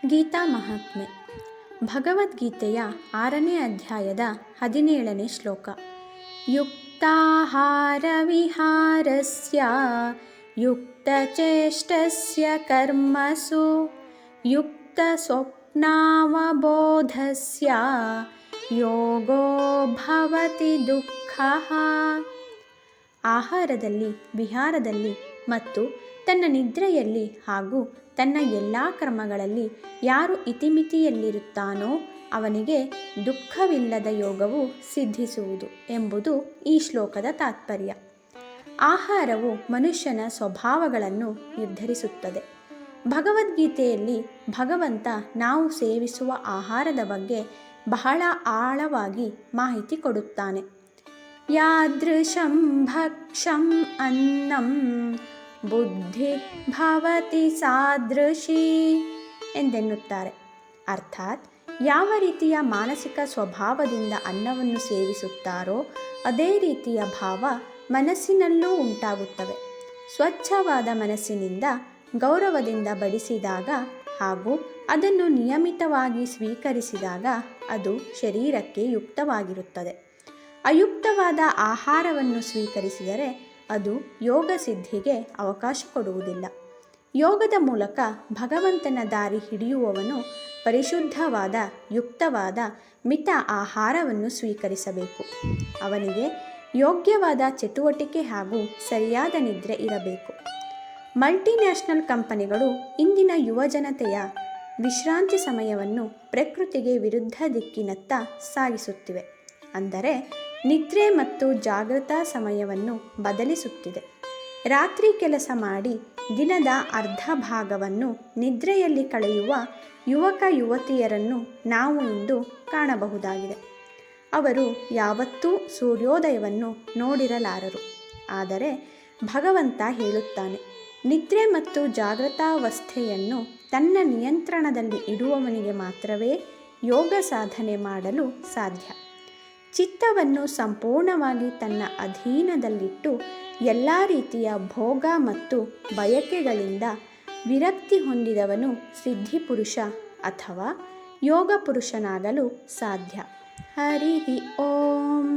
ಗೀತಾ ಮಹಾತ್ಮೆ. ಭಗವದ್ಗೀತೆಯ 6ನೇ ಅಧ್ಯಾಯದ 17ನೇ ಶ್ಲೋಕ. ಯುಕ್ತಾಹಾರ ವಿಹಾರಸ್ಯ ಯುಕ್ತಚೇಷ್ಟಸ್ಯ ಕರ್ಮಸು ಯುಕ್ತ ಸ್ವಪ್ನಾವಬೋಧಸ್ಯ ಯೋಗೋ ಭವತಿ ದುಃಖಃ. ಆಹಾರದಲ್ಲಿ, ವಿಹಾರದಲ್ಲಿ ಮತ್ತು ತನ್ನ ನಿದ್ರೆಯಲ್ಲಿ ಹಾಗೂ ತನ್ನ ಎಲ್ಲ ಕರ್ಮಗಳಲ್ಲಿ ಯಾರು ಇತಿಮಿತಿಯಲ್ಲಿರುತ್ತಾನೋ ಅವನಿಗೆ ದುಃಖವಿಲ್ಲದ ಯೋಗವು ಸಿದ್ಧಿಸುವುದು ಎಂಬುದು ಈ ಶ್ಲೋಕದ ತಾತ್ಪರ್ಯ. ಆಹಾರವು ಮನುಷ್ಯನ ಸ್ವಭಾವಗಳನ್ನು ನಿರ್ಧರಿಸುತ್ತದೆ. ಭಗವದ್ಗೀತೆಯಲ್ಲಿ ಭಗವಂತ ನಾವು ಸೇವಿಸುವ ಆಹಾರದ ಬಗ್ಗೆ ಬಹಳ ಆಳವಾಗಿ ಮಾಹಿತಿ ಕೊಡುತ್ತಾನೆ. ಯಾದೃಶಂ ಭಕ್ಷಂ ಅನ್ನಂ ಬುದ್ಧಿ ಭವತಿ ಸಾದೃಶಿ ಎಂದೆನ್ನುತ್ತಾರೆ. ಅರ್ಥಾತ್ ಯಾವ ರೀತಿಯ ಮಾನಸಿಕ ಸ್ವಭಾವದಿಂದ ಅನ್ನವನ್ನು ಸೇವಿಸುತ್ತಾರೋ ಅದೇ ರೀತಿಯ ಭಾವ ಮನಸ್ಸಿನಲ್ಲೂ ಉಂಟಾಗುತ್ತವೆ. ಸ್ವಚ್ಛವಾದ ಮನಸ್ಸಿನಿಂದ ಗೌರವದಿಂದ ಬಡಿಸಿದಾಗ ಹಾಗೂ ಅದನ್ನು ನಿಯಮಿತವಾಗಿ ಸ್ವೀಕರಿಸಿದಾಗ ಅದು ಶರೀರಕ್ಕೆ ಯುಕ್ತವಾಗಿರುತ್ತದೆ. ಅಯುಕ್ತವಾದ ಆಹಾರವನ್ನು ಸ್ವೀಕರಿಸಿದರೆ ಅದು ಯೋಗ ಸಿದ್ಧಿಗೆ ಅವಕಾಶ ಕೊಡುವುದಿಲ್ಲ. ಯೋಗದ ಮೂಲಕ ಭಗವಂತನ ದಾರಿ ಹಿಡಿಯುವವನು ಪರಿಶುದ್ಧವಾದ, ಯುಕ್ತವಾದ, ಮಿತ ಆಹಾರವನ್ನು ಸ್ವೀಕರಿಸಬೇಕು. ಅವನಿಗೆ ಯೋಗ್ಯವಾದ ಚಟುವಟಿಕೆ ಹಾಗೂ ಸರಿಯಾದ ನಿದ್ರೆ ಇರಬೇಕು. ಮಲ್ಟಿನ್ಯಾಷನಲ್ ಕಂಪನಿಗಳು ಇಂದಿನ ಯುವಜನತೆಯ ವಿಶ್ರಾಂತಿ ಸಮಯವನ್ನು ಪ್ರಕೃತಿಗೆ ವಿರುದ್ಧ ದಿಕ್ಕಿನತ್ತ ಸಾಗಿಸುತ್ತಿವೆ. ಅಂದರೆ ನಿದ್ರೆ ಮತ್ತು ಜಾಗೃತ ಸಮಯವನ್ನು ಬದಲಿಸುತ್ತಿದೆ. ರಾತ್ರಿ ಕೆಲಸ ಮಾಡಿ ದಿನದ ಅರ್ಧ ಭಾಗವನ್ನು ನಿದ್ರೆಯಲ್ಲಿ ಕಳೆಯುವ ಯುವಕ ಯುವತಿಯರನ್ನು ನಾವು ಇಂದು ಕಾಣಬಹುದಾಗಿದೆ. ಅವರು ಯಾವತ್ತೂ ಸೂರ್ಯೋದಯವನ್ನು ನೋಡಿರಲಾರರು. ಆದರೆ ಭಗವಂತ ಹೇಳುತ್ತಾನೆ, ನಿದ್ರೆ ಮತ್ತು ಜಾಗೃತಾವಸ್ಥೆಯನ್ನು ತನ್ನ ನಿಯಂತ್ರಣದಲ್ಲಿ ಇಡುವವನಿಗೆ ಮಾತ್ರವೇ ಯೋಗ ಸಾಧನೆ ಮಾಡಲು ಸಾಧ್ಯ. ಚಿತ್ತವನ್ನು ಸಂಪೂರ್ಣವಾಗಿ ತನ್ನ ಅಧೀನದಲ್ಲಿಟ್ಟು ಎಲ್ಲ ರೀತಿಯ ಭೋಗ ಮತ್ತು ಬಯಕೆಗಳಿಂದ ವಿರಕ್ತಿ ಹೊಂದಿದವನು ಸಿದ್ಧಿಪುರುಷ ಅಥವಾ ಯೋಗ ಪುರುಷನಾಗಲು ಸಾಧ್ಯ. ಹರಿ ಓಂ.